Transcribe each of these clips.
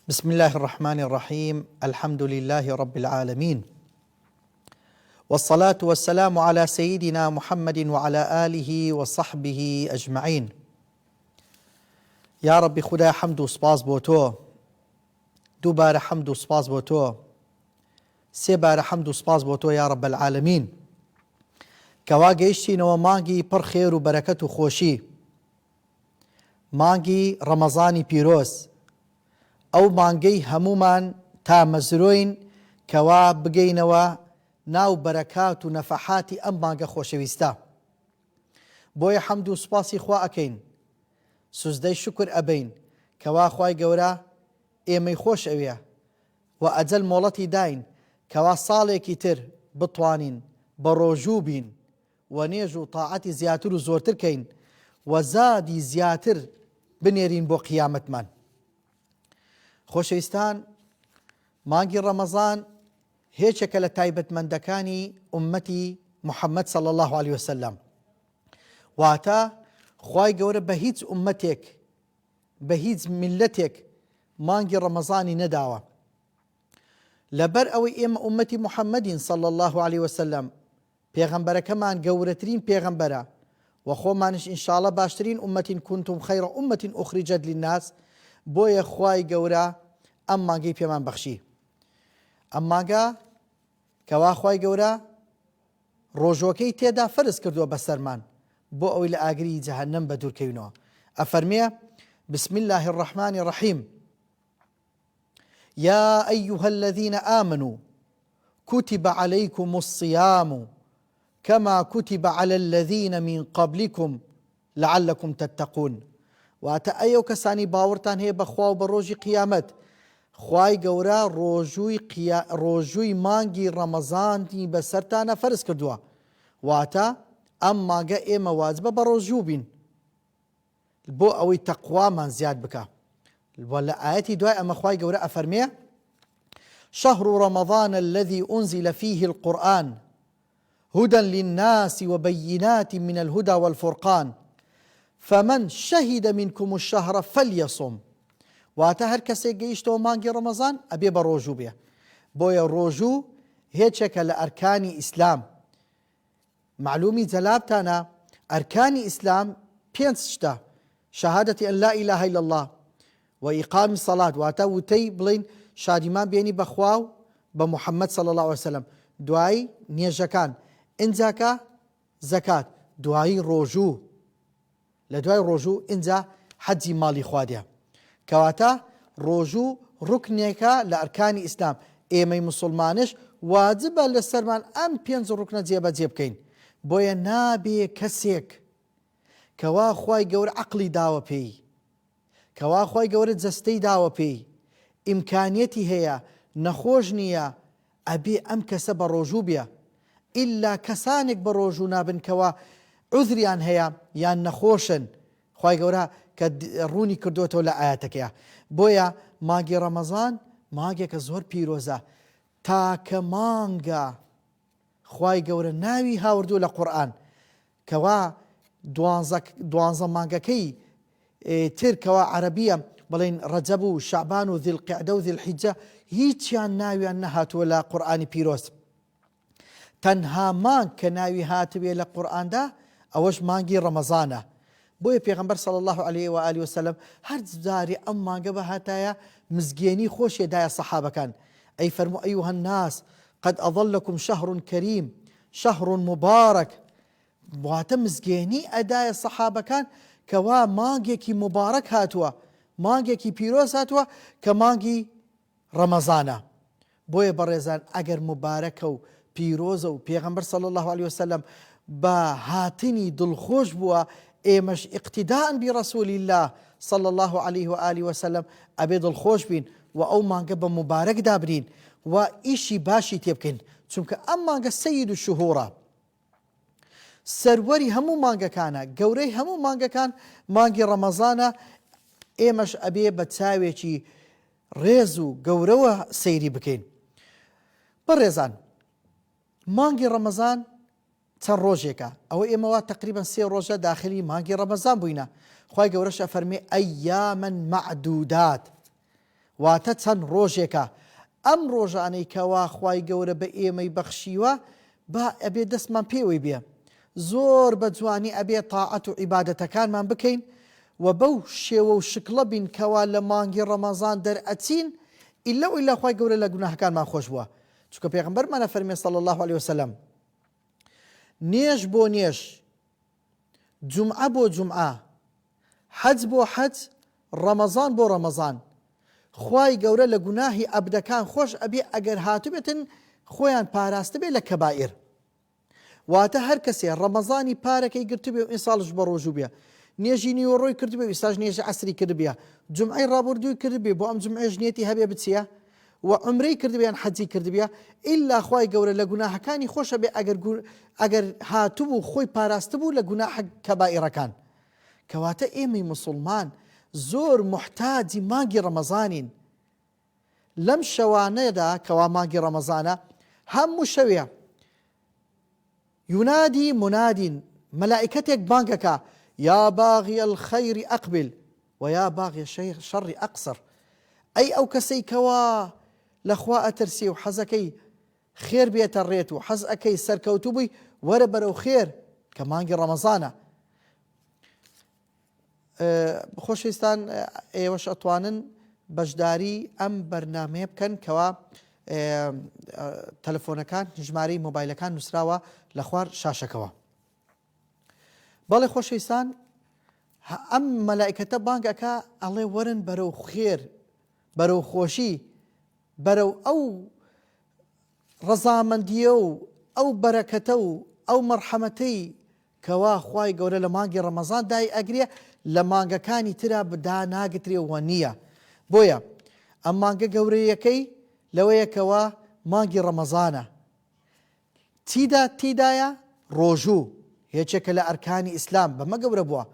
بسم الله الرحمن الرحيم. الحمد لله رب العالمين، والصلاة والسلام على سيدنا محمد وعلى آله وصحبه أجمعين. يا رب خدا حمد و سپاس بۆ تۆ، دووبارە حەمد و سپاس بۆ تۆ، سێبارە حەمد و سپاس بۆ تۆ یا رب العالمین، کەوا گەیشتینەوە مانگی پڕ خێر و بەرەکەت و خۆشی، مانگی ڕەمەزانی پیرۆز، ئەو مانگەی هەمومان تا مەزرۆین کەوا بگەینەوە ناو بەرەکات و نەفەحاتی ئەم مانگە خۆشەویستە. بۆیە حەمد و سوپاسی خوا ئەکەین، سوزدەی شکر ئەبەین کەوا خوای گەورە ئێمەی خۆش ئەوێ و ئەجەل مۆڵەتی داین کەوا ساڵێکی تر بتوانین بە ڕۆژوو بین و نێژ و تاعەتی زیاتر و زۆرتر کەین و زادی زیاتر بنێرین بۆ قیامەتمان. خۆشەویستان، مانگی ڕەمەزان هێچێکە لە تایبەتمەندەکانی ئوممەتی محەممەد صلی الله عليه وسلم، واتە خوای گەورە بە هیچ ئوممەتێک بە هیچ میلەتێک مانگی ڕەمەزانی نەداوە. لەبەر ئەوەی ئێمە ئوممەتی محەممەدین صلی الله عليه وسلم، پێغەمبەرەکەمان گەورەترین پێغەمبەرە و خۆمانش ئینشاءڵڵا باشترین ئوممەتین كنتم خەیرە ئوممەتین ئوخریجەت للناس. بۆیە خوای گەورە ئەم مانگەی پێمان بەخشی. ئەم مانگە کەوا خوای گەورە ڕۆژۆکەی تێدا فەرز کردووە بەسەرمان بۆ ئەوەی لە ئاگری جەهەنەم بە دوورکەوینەوە. ئەفەرمێ بسم الله الرحمن الرحيم: يا أيها الذين آمنوا كتب عليكم الصيام كما كتب على الذين من قبلكم لعلكم تتقون. واتە ئەو کەسانی باوەڕتان هەیە بەخوا و بە ڕۆژی قیامەت، خوای گەورە ڕۆژووی مانگی ڕەمەزانی بەسەرتانە فەرز کردووە، واتە ئەم مانگە ئێمە واجبە بە ڕۆژوو بین بۆ ئەوەی تەقوامان زیاد بکە. لە ئاەتی دوای ئەمە خوای گەورە ئەفەرمێ: شهر رمضان الذي أنزل فيه القرآن هدى للناس وبينات من الهدى والفرقان فمن شهد منكم الشهر فليصم. واتە هەر کەسێک گەیشتەوە مانگی ڕەمەزان ئەبێ بە ڕۆژوو بێ. بۆیە ڕۆژوو هێچێکە لە ئەرکانی ئیسلام. معلومی جەلابتانە ئەرکانی ئیسلام پێنج شتە: شهادەتی ئەن لا إله إلا الله و ئیقامی سەڵات، واتە وتەی بڵین شادیمان بێنی بەخوا و بە محەممەد صلی الله عليه وسلم، دوایی نێژەکان، ئینجاکە زەکات، دوایی ڕۆژوو، لە دوای ڕۆژوو ئینجا حەجی ماڵی خوادێ، کەواتە ڕۆژوو ڕوکنێکە لە ئەرکانی ئیسلام. ئێمەی مسلمانش واجبە لەسەرمان ئەم پێنج ڕوکنە جێبەجێ بکەین. بۆیە نابێ کەسێک کەوا خوای گەورە عەقڵی داوە پێی، کەوا خوای گەورە جەستەی داوە پێی، ئیمکانیەتی هەیە، نەخۆش نییە، ئەبێ ئەم کەسە بە ڕۆژوو بێ. ئیلا کەسانێک بە ڕۆژوو نابن کەوا عوزریان هەیە یان نەخۆشن، خوای گەورە کە ڕوونی کردوێتەوە لە ئاەتەکەیە. بۆیە مانگی ڕەمەزان مانگێکە زۆر پیرۆزە، تاکە مانگە خوای گەورە ناوی هاوردوو لە قورئان، کەوا دوانزە مانگەکەی تر کەوا عەرەبیە، بڵێن ڕەجەب و شەعبان و ذیڵقیعدە و ذیڵحیجە، هیچیان ناویان نەهاتووە لە قورئانی پیرۆز. تەنها مانگ کە ناوی هاتوێ لە قورئاندا ئەوەش مانگی ڕەمەزانە. بۆیە پێغەمبەر صلی الله عليه و آله وسلم هەر جارێ ئەم مانگە بەهاتایە مزگێنی خۆشێدایە سەحابەکان، ئەی فەرموو: ئەیها الناس قد أظلكم شهر كريم شهر مبارك. واتە مزگێنی ئەدایە سەحابەکان کەوا مانگێکی مبارەک هاتووە، مانگێکی پیرۆز هاتووە کە مانگی ڕەمەزانە. بۆیە بەڕێزان، ئەگەر مبارەکە و پیرۆزە و پێغەمبەر صلی الله عليه وسلم بە هاتنی دڵخۆش بووە، ئێمەش اقتداء برسول الله صلى الله عليه وآله وسلم ئەبێ دڵخۆش بین و ئەو مانگە بە مبارەک دابرین و ئیشی باشی تێ بکەین، چونکە ئەم مانگە سەید الشهورە، سەروەری هەموو مانگەکانە، گەورەی هەموو مانگەکان مانگی ڕەمەزانە. ئێمەش ئەبێ بە چاوێکی ڕێز و گەورەوە سەیری بکەین. بەڕێزان، مانگی ڕەمەزان چەند ڕۆژێکە، ئەوە ئێمەوە تقریبا 3 ڕۆژە داخلی مانگی ڕەمەزان بووینە. خوای گەورەش ئەفەرمێ: ئەیامەن مەعدودات، واتە چەند ڕۆژێکە ئەم ڕۆژانەی کەوا خوای گەورە بە ئێمەی بەخشیوە با ئەبێ دەستمان پێوەی بێ زۆر بە جوانی ئەبێ تاعەت و عیبادەتەکانمان بکەین و بەو شێوە و شکڵە بین کەوا لە مانگی ڕەمەزان دەرئەچین ئیلا خوای گەورە لە گوناهەکانمان خۆش بووە چونکە پێغەمبەرمانە فەرمێ صلی الله عليه وسلم نێژ بۆ نێژ جومعە بۆ جومعە حەج بۆ حەج ڕەمەزان بۆ ڕەمەزان خوای گەورە لە گوناهی عەبدەکان خۆش ئەبێ ئەگەر هاتوبێتن خۆیان پاراستە بێ لە کەبائیر واتە هەر کەسێ ڕەمەزانی پارەکەی گرتبێ و ئینساڵش بە ڕۆژوو بێ نێژی نیوەڕۆی کردبێ و ئیساژ نێژی عەسری کردبێ جومعەی ڕابردووی کردبێ بۆ ئەم جومعە ژنێتی هەبێ بچیە و عمرەی کردبیان حەجی کردبێ ئیلا خوای گەورە لە گوناهەکانی خۆشە بێ ئەگەر هاتوبوو خۆی پاراستە بوو لە گوناهە کەبائیرەکان کەواتە ئێمەی موسڵمان زۆر محتاجی مانگی ڕەمەزانین لەم شەوانەدا کەوا مانگی ڕەمەزانە هەموو شەوێ ينادي مناد ملائكتك بانكك يا باغي الخير أقبل ويا باغي الشر أقصر أي أو كسي كوا لخواء ترسي وحزكي خير بيت الريت وحزكي سركوتبي وربرو خير كمان رمضان خوشستان ايوش أطوانن بجداري أم برنامج بكن كوا تەلەفۆنەکان ژمارەی مۆبایلەکان نووسراوە لە خوار شاشەکەوە بەڵێ خۆشەویستان ئەم مەلائکەتە بانگەکە ئەڵێ وەرن بەرەو خێر بەرەو خۆشی بەرەو ئەو ڕەزامەندیە و ئەو بەرەکەتە و ئەو مەرحەمەتەی کەوا خوای گەورە لە مانگی ڕەمەزان دای ئەگرێ لە مانگەکانی ترا بدا ناگترێەوە نییە بۆیە ئەم مانگە گەورەیەکەی لەوەیەکەوە مانگی ڕەمەزانە تیدایە ڕۆژوو هێچێکە لە ئەرکانی ئیسلام بەمە گەورە بووە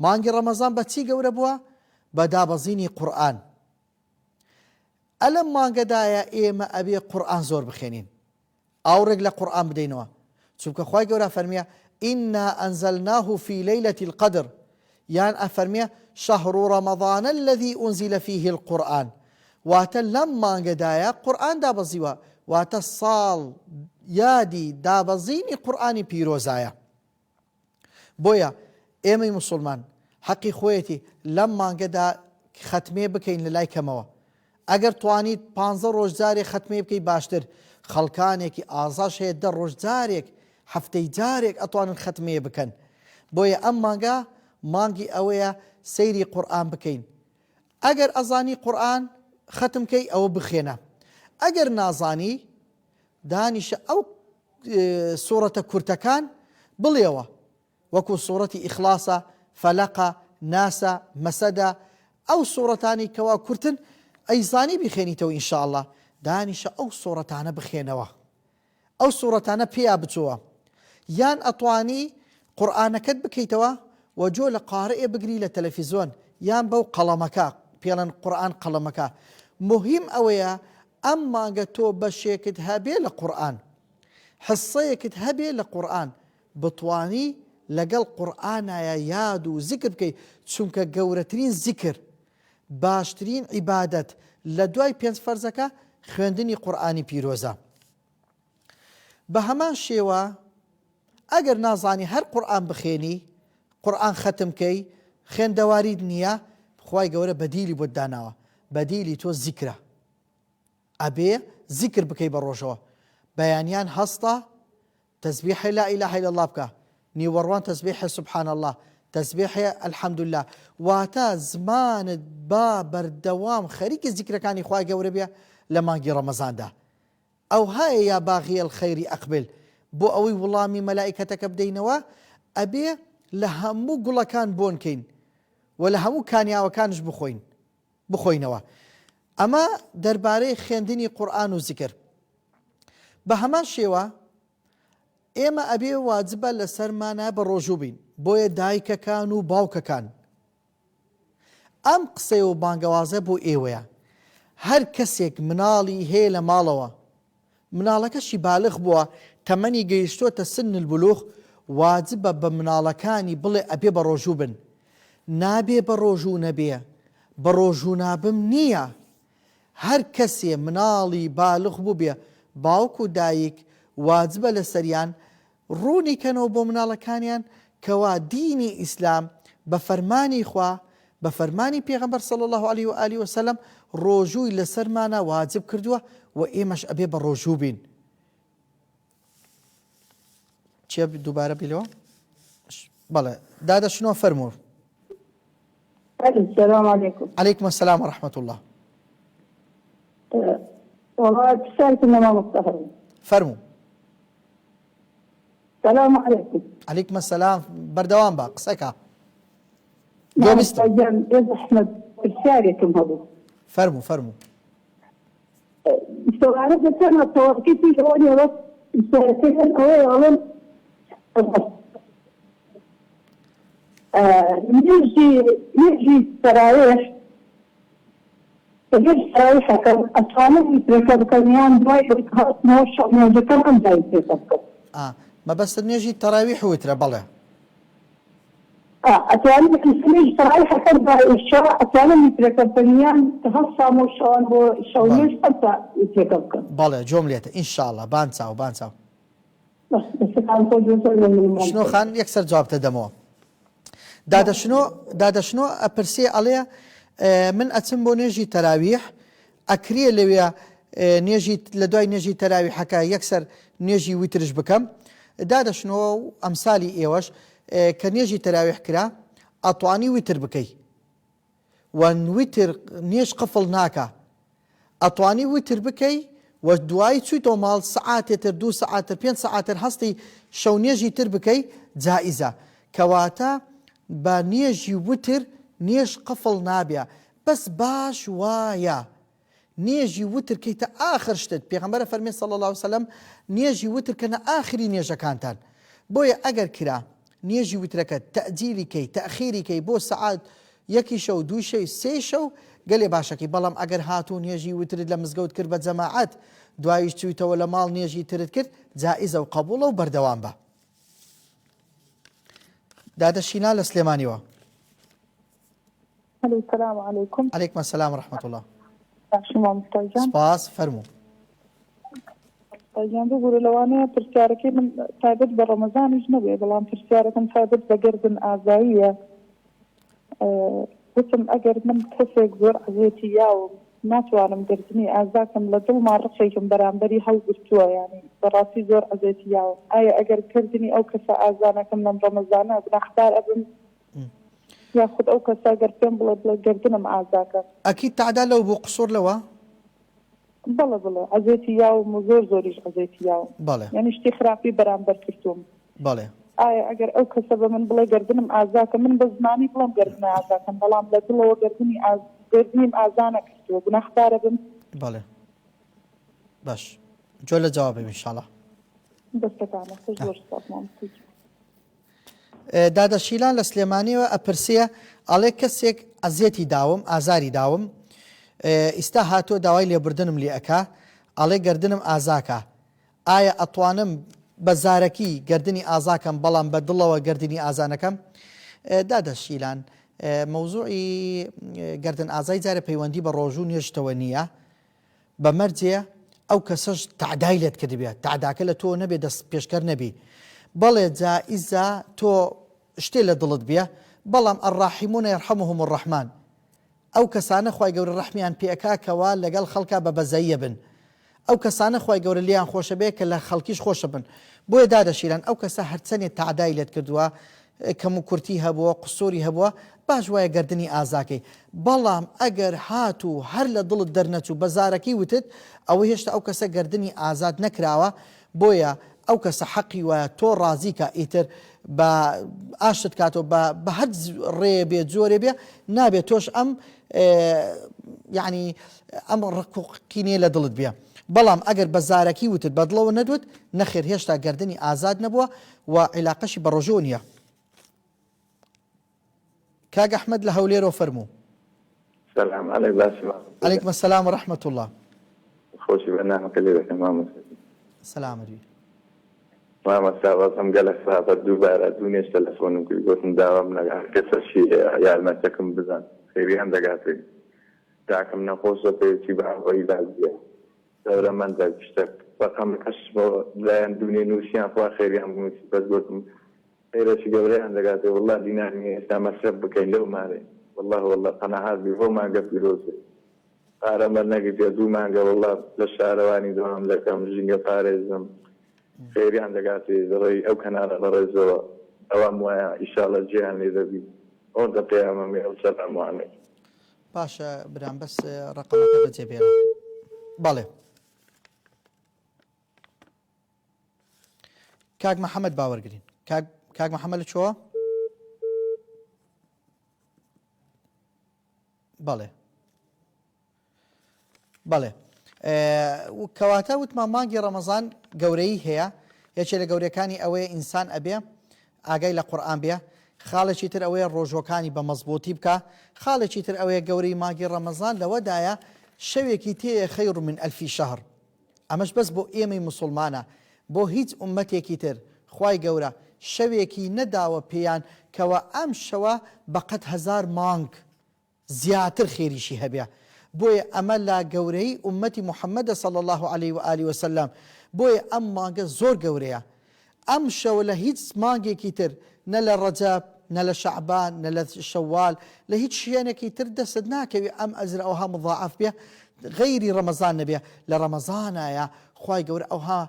مانگی ڕەمەزان بە چی گەورە بووە بە دابەزینی قورئان ئەلەم مانگەدایە ئێمە ئەبێ قورئان زۆر بخوێنین ئاوڕێک لە قورئان بدەینەوە چونکە خوای گەورە فەرمیە ئینا ئەنزەلناه فی لەیلەتی القەدر یان ئەفەرمیە شەهر ڕەمەضان الذی ئونزیل فیه القورئان واتە لەم مانگەدایە قورئان دابەزیوە واتە ساڵ یادی دابەزینی قورئانی پیرۆزایە بۆیە ئێمەی موسڵمان حەقی خۆیەتی لەم مانگەدا ختمێ بکەین لە لای کەمەوە ئەگەر توانیت 15 ڕۆژ جارێک ختمێ بکەی باشتر خەڵکانێکی ئازاش هەیە 10 ڕۆژ جارێک هەفتەی جارێک ئەتوانن ختمێ بکەن بۆیە ئەم مانگە مانگی ئەوەیە سەیری قورئان بکەین ئەگەر ئەزانی قورئان ختم کەی ئەوە بخێنە ئەگەر نازانی دانیشە ئەو سوورەتە کورتەکان بڵێەوە وەکو سوورەتی ئیخلاسە فەلەقە ناسە مەسەدە ئەو سوورەتانی کەوا کورتن ئەیزانی بخێنیتەوە ئینشاءالله دانیشە ئەو سوورەتانە بخێنەوە ئەو سوورەتانە پێیا بچووە یان ئەتوانی قورئانەکەت بکەیتەوە وەجۆ لە قارئێ بگری لە تەلەڤیزۆن یان بەو قەڵەمەکە پێڵەن قورئان قەڵەمەکە مهم ئەوەیە ئەم مانگە تۆ بەشێکت هەبێ لە قورئان حسەیەکت هەبێ لە قورئان بتوانی لەگەڵ قورئانایە یاد و زیکر بکەیت چونکە گەورەترین زیکر باشترین عیبادەت لە دوای 5 فەرزەکە خوێندنی قورئانی پیرۆزە بە هەمان شێوە ئەگەر نازانی هەر قورئان بخێنی قورئان ختمکەی خوێندەواریت نییە خوای گەورە بەدیلی بۆت داناوە بەدیلی تۆ زیکرە ئەبێ زیکر بکەی بە ڕۆژەوە بەیانیان هەستە تەسبیحی لا ئیلاهە ئیلا الله بکە نیوەڕوان تەسبیحی سوبحان الله تەسبیحی الحەمدولله واتە زمانت با بەردەوام خەریکی زیکرەکانی خوای گەورە بێ لە مانگی ڕەمەزاندا ئەو هەیە یا باغی الخەیری ئەقبل بۆ ئەوەی وڵامی مەلائکەتەکە بدەینەوە ئەبێ لە هەموو گوڵەکان بۆنکەین و لە هەموو کانیاوەکانش بخۆینەوە ئەمە دەربارەی خوێندنی قورئان و زیکر بە هەمان شێوە ئێمە ئەبێ واجبە لەسەرمانە بە ڕۆژوو بین بۆیە دایکەکان و باوکەکان ئەم قسەی و بانگەوازە بۆ ئێوەیە هەر کەسێک مناڵی هەیە لە ماڵەوە مناڵەکەشی بالغ بووە تەمەنی گەیشتۆتە سن البلوغ واجبە بە مناڵەکانی بڵێ ئەبێ بە ڕۆژوو بن نابێ بە ڕۆژوو نەبێ بە ڕۆژوو نابم نییە هەر کەسێ مناڵی بالغ بوو بێ باوک و دایک واجبە لەسەریان ڕوونی کەنەوە بۆ مناڵەکانیان کەوا دینی ئیسلام بە فەرمانی خوا بە فەرمانی پێغەمبەر صلی الله عليه و آله وسلم ڕۆژووی لەسەرمانە واجب کردووە و ئێمەش ئەبێ بە ڕۆژوو بین. چێ دووبارە بیلەوە؟ بەڵێ دادەشنەوە فەرموو. السلام عليكم. عليكم السلام ورحمة الله. والله اتصلت انما مضطهر. فرموا. السلام عليكم. عليكم السلام بردوام بقى قصيكا. نعم يا احمد رسالتكم هذا. فرموا فرموا. استوعبت انا توقيتي لوني بس رسالتين اول يجي التراويح يجي التراويح أطفالهم يتركوا كميان دواي ويتهاس موشع موجة كم جاي يتركوا. ما بس نيجي التراويح ويترى بلا. أطفالهم يجي التراويح كم الشارع أطفالهم يتركوا كميان تهاس موشع وشاوليش حتى يتركوا. بلا جملة إن شاء الله بانساو. بس كان كل شنو خان يكسر جواب تدموه. دادشنو أبرسي عليه من أتم بو نيجي تراويح أكري لويا نيجي لدواي نيجي تراويح حكا يكسر نيجي ويترج بكم دادشنو أمثالي إيوش كنيجي تراويح كرا أطواني ويتر بكي وان ويتر نيش قفل ناكا أطواني ويتر بكي ودواي تشويتو مال ساعات يتر 2 ساعات 5 ساعات هستي شو نيجي تر بكي جائزة كواتا با نيجي وتر نيش قفل نابيا بس باش وايا نيجي وتر كيتا آخر شتت بيغمبر فرمي صلى الله عليه وسلم نيجي وتر كان آخري نيجا كانتان بويا أجر كرا نيجي وترك تأجيلي كي تأخيري كي بو ساعات يكي شو 2 شي 3 شو قال لي باشا كي بلام أجر هاتون نيجي وتر لمزقود كربة جماعات دوايش تويتا ولا مال نيجي ترد كرد جائزة وقبوله وبردوان با دادا شينا لسليماني وا. السلام عليكم. عليكم السلام ورحمة الله. شما مستجان. سپاس فرمو. مستجان بقول لو أنا ترسارك من ثابت برمضان إجنبي بلان ترسارك من ثابت بجردن أعزائية. وسم أجر من تفسك زور عزيتي ياو ما توانم جردني أعزاكم لدل ما رخيكم برامبري هاو برتوا يعني براسي زور عزيتي ياو أي أجر كردني أو كسا أعزانكم من رمضان أبن أختار أبن ياخذ أو كسا جردن بلا جردنا مع أعزاكم. أكيد تعدال لو بقصور لوا. بلا عزيتي ياو مزور زوريش عزيتي ياو. بلا. يعني اشتي خرافي برامبر كرتوم. بلا. أجر أو كسا من بلا جردنا مع أعزاكم من بزماني بلا جردنا أعزاكم بلا بلا بلا جردني جردني أعزانك كرتو بنختار أبن. بله باش جول جوابي إن شاء الله. بس كتانا سجور صوت دادا شيلان لسليماني وأبرسيا على كسيك أزيتي داوم أزاري داوم استهاتو داوي لي بردنم لي أكا على قردنم أزاكا آية أطوانم بزاركي قردني أزاكم بلان بدلا وقردني أزانكم دادا شيلان موضوعي قردن أزاي زاري بيواندي بروجون يجتوانية بمرجع أو كسج تعدايلت كدبيا تعداكله تو نبي دس بيشكر نبي بل جائزة تو اشتيل ضلت بيا بلام الراحمون يرحمهم الرحمن أو كسان خواي جور الرحمن بيأكا كوال لقال خلقا ببزيبن أو كسان خواي جور اللي خوش بيك لا خلقيش خوش بن بو دادا شيلان أو كسهر سنة تعدايلت كدوا كمو كرتي هبوا قصوري هبوا باش ويا قردني آزاكي بلام أجر هاتو هر لضل درنتو بزاركي وتد أو هيشتا أو كسا قردني آزاد نكراوا بويا أو كسا حقي وتو رازيكا إيتر با آشت كاتو بهد ريبيا زوريبيا نابيا توش أم يعني أم ركو كيني لضلت بيا بلام أجر بزاركي وتد بدلو ندود نخير هيشتا قردني آزاد نبوا وعلاقشي برجونيا كاج أحمد لهوليرو فرمو. السلام عليكم باسم. عليكم السلام ورحمة الله. خوشي برنامج اللي بحمام. السلام عليكم. ما مسافة هم قال سافر دوباره دونيش تلفون كل قوس نداوم نجا كسر شيء يا المسكن بزان خيري هم دقاتي تاکەم نەخۆشە پێویستی بە ئەوەی لازیە دەورەمەندە شتێک بەقەم کەشەوە لایەن دوونێ نووسیان خوا خێریان بنووسی بەس گوتم خێرەی گەورەیان دەگاتێ وەڵڵا دینانی ئێستا مەسرف بکەین لەو مارێ والله قەنەعات بی بۆ مانگە پیرۆزێ پارەمە نەگرتێ دوو مانگە وەڵڵا لە شارەوانی دوام لەکەم ژینگە پارێزم خێریان دەگاتێ دەڵێی ئەو کەنارە بەڕێزەوە ئەوام وایە ئیشاڵە جێیان لێ دەبی ئەوەن دە پێیامەمێ ئەو سەلاموانێ باشە برام بەس ڕقەمەکە بەجێبێنە. بەڵێ کاک محەممەد باوەرگرین. کاک محەممەد چۆوە؟ بەڵێ کەواتە وتمان مانگی ڕەمەزان گەورەی هەیە، یەکێ لە گەورەکانی ئەوەیە ئینسان ئەبێ ئاگای لە قورئان بێ، خاڵێکی تر ئەوەیە ڕۆژۆکانی بە مەزبوطی بکە، خاڵێکی تر ئەوەیە گەورەی مانگی ڕەمەزان لەوەدایە شەوێکی تێیە خەیر من ئەلفی شەهر. ئەمەش بەس بۆ ئێمەی مسلمانە، بۆ هیچ ئومەتێکی تر خوای گەورە شەوێکی نەداوە پێیان کەوە ئەم شەوە بەقەد 1000 مانگ زیاتر خێریشی هەبێ. بۆیە ئەمە لا گەورەی ئومەتی محەممەدە صلی الله عليه و آله وسلم. بۆیە ئەم مانگە زۆر گەورەیە. ئەم شەوە لە هیچ مانگێکی تر نە لە ڕەجەب نە لە شەعبان نە لە شەوال لە هیچ شوێنێکی تر دەست ناکەوی ئەم ئەجر ئەوها مضاعف بێ غەیری ڕەمەزان نەبێ. لە ڕەمەزانایە خوای گەورە ئەوها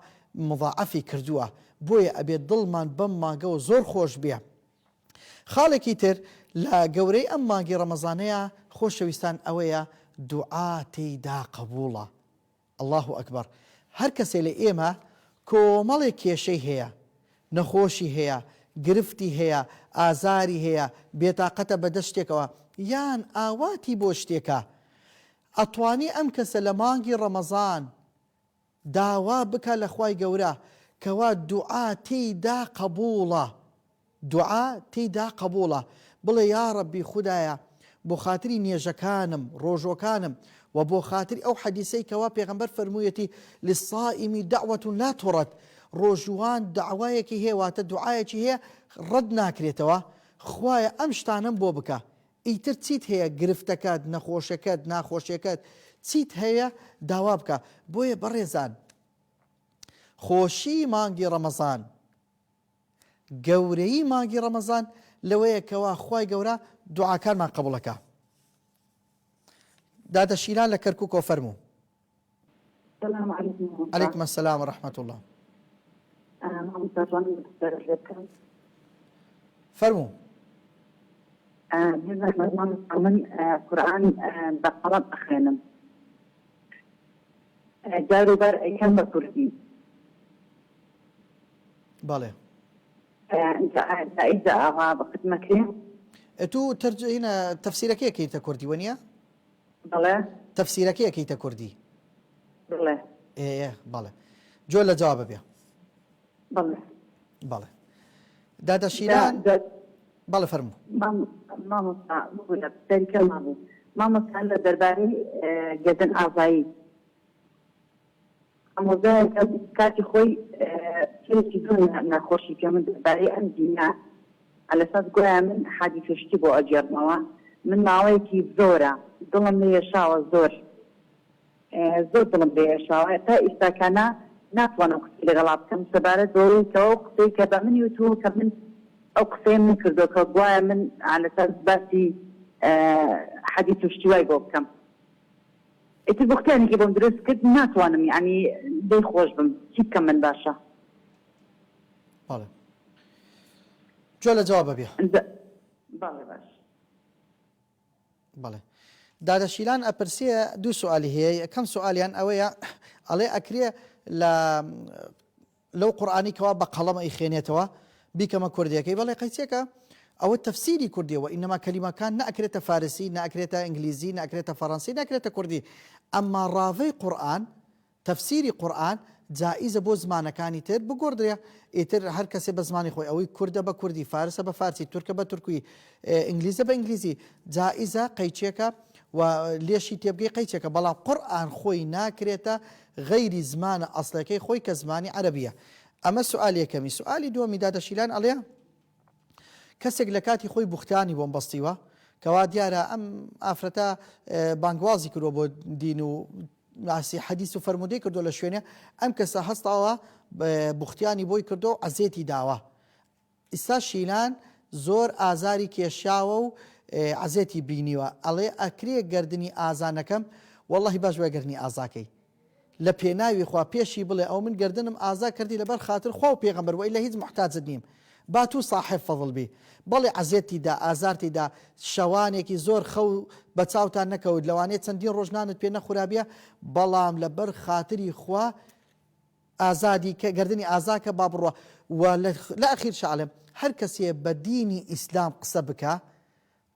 مضاعفی کردووە. بۆیە ئەبێت دڵمان بەم مانگەوە زۆر خۆش بێ. خاڵێکی تر لە گەورەی ئەم مانگی ڕەمەزانەیە خۆشەویستان ئەوەیە دوعا تێیدا قبوڵە. الله ئەکبەر. هەر کەسێ لە ئێمە کۆمەڵێک کێشەی هەیە، نەخۆشی هەیە، گرفتی هەیە، ئازاری هەیە، بێتاقەتە بەدەست شتێکەوە یان ئاواتی بۆ شتێکە، ئەتوانی ئەم کەسە لە مانگی ڕەمەزان داوا بکە لە خوای گەورە کەوا دوعا تێیدا قبوڵە. دوعا تێیدا قبوڵە. بڵێ یا ڕەبی خودایە بۆ خاتری نێژەکانم ڕۆژۆکانم و بۆ خاتری ئەو حەدیسەی کەوا پێغەمبەر فەرموویەتی للصائمی دعوة لا ترد، ڕۆژوان داوایەکی هەیە واتە دوعایەکی هەیە ڕەت ناکرێتەوە. خوایە ئەم شتانم بۆ بکە. ئیتر چیت هەیە گرفتەکەت نەخۆشەکەت ناخۆشیەکەت چیت هەیە داوا بکە. بۆیە بەڕێزان خۆشی مانگی ڕەمەزان گەورەی مانگی ڕەمەزان لەوەیە کەوا خوای گەورە دوعاکانمان قبوڵەکە. دادەشیران لە کەرکووکەوە فەرموو. السلام عليكم. عليكم السلام ورحمة الله. فرموا. من قرآن بقرب أخينا جارو بر كم كردي. بالي. أنت إذا أغاب خدمة تو هنا تفسيرك كي تكردي ونيا؟ بله. تفسيرك كي تكردي؟ بله. إيه بله. جول جواب بيا. بله. بله. دادا شيران. بله فرمو. ما مستع بقول بتركه ما مستع لدرباري جدا أعضائي. أما ذا كاتي خوي كل شيء نخوشي كمان درباري أمدينا على أساس قوي من حادث يشتبو أجر من ناويكي زورة ظلم لي شاوة زور زور ظلم لي شاوة تا إستاكانا ناتوانا قصي لغلاب كم سبارة دوري كو قصي كبا من يوتو كمن أو قصي من كردو كقوي من على أساس باسي حديث يشتواي قوب كم إتي بوقتاني كي بمدرس كد ناتوانم يعني دي خوش بم كيف كمن باشا بله جول جواب بيا بله باش بله دادا شيلان أبرسيه دو سؤالي هي كم سؤاليان أويا علي أكريه لو قرآني كوا بقلم أي خينيتوا بكما كردية كي بله قيسيكا أو التفسيري كردية وإنما كلمة كان نأكرت فارسي نأكرت إنجليزي نأكرت فرنسي نأكرت كردي أما راوي قرآن تفسيري قرآن جائزة بو زمانة كاني تر بقردريا إتر هر كسي بزماني خوي أوي كردة بكردي فارسة بفارسي تركة بتركي إنجليزة بإنجليزي جائزة قيتشيكا وليشي تبقي قيتشيكا بلا قرآن خوي ناكريتا غير زمان أصلكي خوي كزماني عربية. أما سؤالي كمي سؤالي دو مداد شيلان عليها كسك لكاتي خوي بختاني بومبسطيوة کەوا دیارە ئەم ئافرەتە بانگوازی کردووە بۆ دین و ناسی حەدیث و فەرموودەی کردو لە شوێنێ ئەم کەسە هەستاوە بوختیانی بۆی کردو و عەزێتی داوە. ئێستا شیلان زۆر ئازاری کێشاوە و عەزێتی بینیوە، ئەڵێ ئەکرێ گردنی ئازانەکەم وەڵڵاهی باش وای گردنی ئازاکەی لە پێناوی خوا پێشی بڵێ ئەو من گردنم ئازا کردی لەبەر خاتر خوا و پێغەمبەر وەی لە هیچ محتاجت نیم با تو صاحب فەضڵ بی بەڵێ عەزێتیدا ئازارتیدا شەوانێکی زۆر خەو بە چاوتان نەکەوت لەوانەیە چەندین ڕۆژنانت پێ نەخورابیە بەڵام لەبەر خاتری خوا ئازادی کە گردنی ئازاکە با بڕوە و لە ئەخیر شعلم هەر کەسێ بە دینی ئیسلام قسە بکە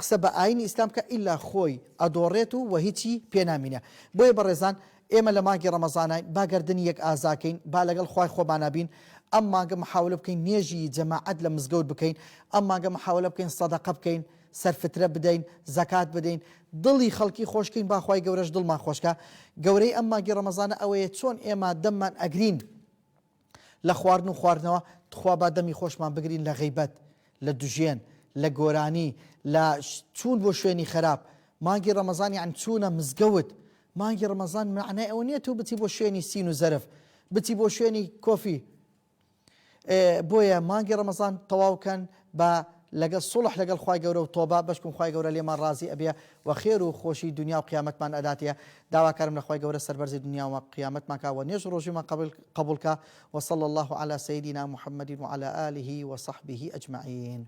قسە بە ئاینی ئیسلام کە ئیلا خۆی ئەدۆڕێت و هیچی پێنامینە. بۆیە بەڕێزان ئێمە لە مانگی ڕەمەزانە با گردنی یەک ئازاکەین با لەگەڵ خوای خۆبانابین ئەم مانگە محاولە بکەین نێژی جەماعەت لە مزگەوت بکەین ئەم مانگە محاولە بکەین سەدەقە بکەین سەرفترە بدەین زەکات بدەین دڵی خەڵکی خۆشکەین با خوای گەورەش دڵمان خۆشکە. گەورەی ئەم مانگی ڕەمەزانە ئەوەیە چۆن ئێمە دەممان ئەگرین لە خواردن و خواردنەوە تخوا با دەمی خۆشمان بگرین لە غیبەت لە دوژێن لە گۆرانی لە چوون بۆ شوێنی خراپ. مانگی ڕەمەزان یان چوونە مزگەوت. مانگی ڕەمەزان معنای ئەوە نییە تو بچی بۆ شوێنی سین و زەرف بچی بۆ شوێنی کۆفی. بۆیە مانگی ڕەمەزان تەواوکەن بە لەگەڵ سوڵح لەگەڵ خوای گەورە و تۆبە بەشکم خوای گەورە لێمان ڕازی ئەبێ و خێر و خۆشی دنیا و قیامەتمان ئەداتەیە. داواکارم لە خوای گەورە سەربەرزی دنیا و قیامەتمان کا و نێژ ڕۆژیمان قبول کا وصلى الله على سيدنا محمد وعلى آله وصحبه أجمعين.